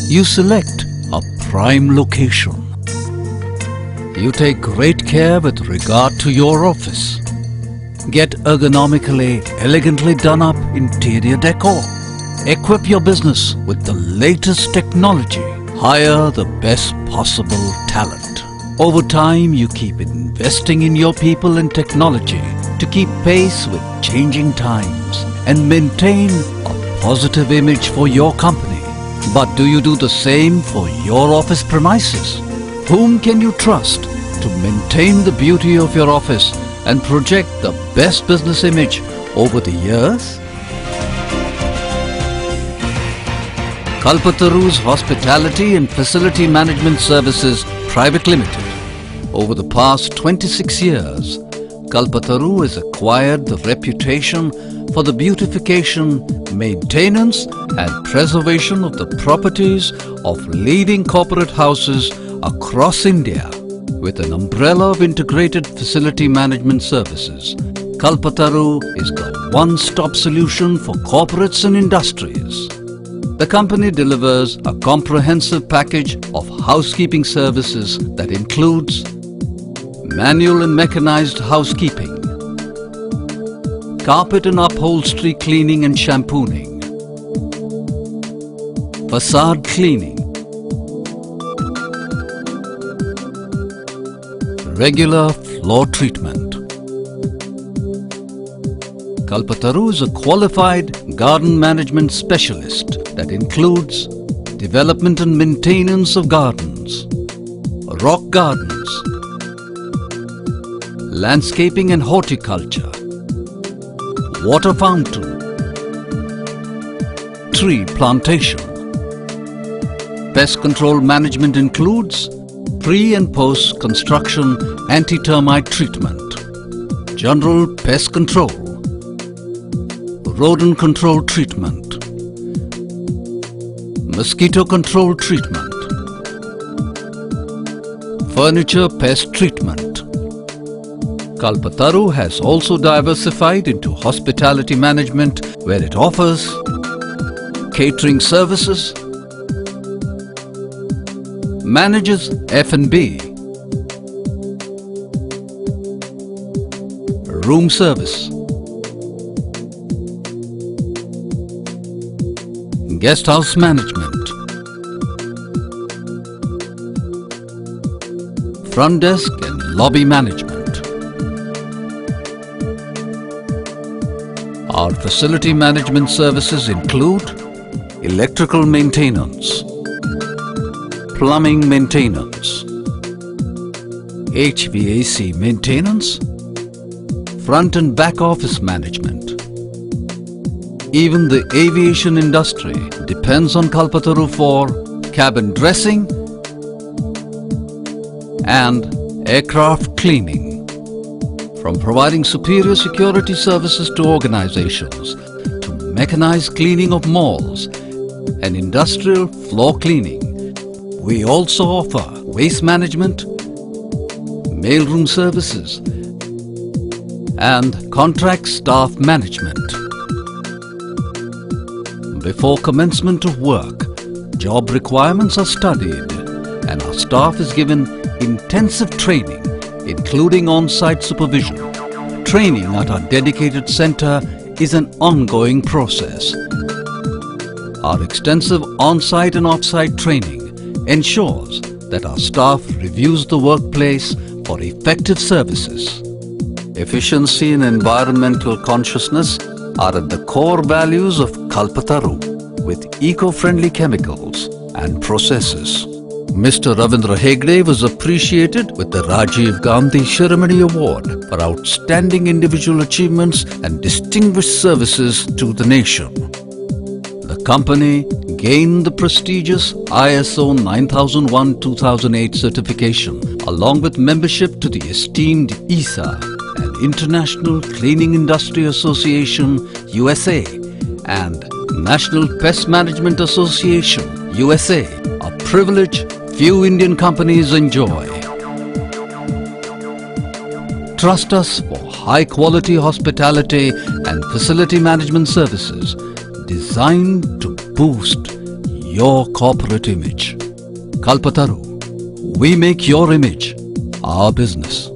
You select a prime location. You take great care with regard to your office. Get ergonomically, elegantly done up interior decor. Equip your business with the latest technology. Hire the best possible talent. Over time, you keep investing in your people and technology to keep pace with changing times and maintain a positive image for your company. But do you do the same for your office premises? Whom can you trust to maintain the beauty of your office and project the best business image over the years? Kalpataru's Hospitality and Facility Management Services Private Limited. Over the past 26 years, Kalpataru has acquired the reputation for the beautification, maintenance and preservation of the properties of leading corporate houses across India. With an umbrella of integrated facility management services, Kalpataru is the one-stop solution for corporates and industries. The company delivers a comprehensive package of housekeeping services that includes manual and mechanized housekeeping, carpet and upholstery cleaning and shampooing, facade cleaning, regular floor treatment. Kalpataru is a qualified garden management specialist that includes development and maintenance of gardens, rock gardens, landscaping and horticulture, water fountain, tree plantation. Pest control management includes pre- and post-construction anti-termite treatment, general pest control, rodent control treatment, mosquito control treatment, furniture pest treatment. Kalpataru has also diversified into hospitality management, where it offers catering services, manages F&B, room service, guest house management, front desk and lobby management. Our facility management services include electrical maintenance, plumbing maintenance, HVAC maintenance, front and back office management. Even the aviation industry depends on Kalpataru for cabin dressing and aircraft cleaning. From providing superior security services to organizations, to mechanized cleaning of malls and industrial floor cleaning, we also offer waste management, mailroom services, and contract staff management. Before commencement of work, job requirements are studied and our staff is given intensive training, including on-site supervision. Training at our dedicated center is an ongoing process. Our extensive on-site and off-site training ensures that our staff reviews the workplace for effective services. Efficiency and environmental consciousness are at the core values of Kalpataru, with eco-friendly chemicals and processes. Mr. Ravindra Hegde was appreciated with the Rajiv Gandhi Shiramani Award for outstanding individual achievements and distinguished services to the nation. The company gained the prestigious ISO 9001-2008 certification, along with membership to the esteemed ISA and International Cleaning Industry Association USA and National Pest Management Association USA, a privilege few Indian companies enjoy. Trust us for high-quality hospitality and facility management services designed to boost your corporate image. Kalpataru, we make your image our business.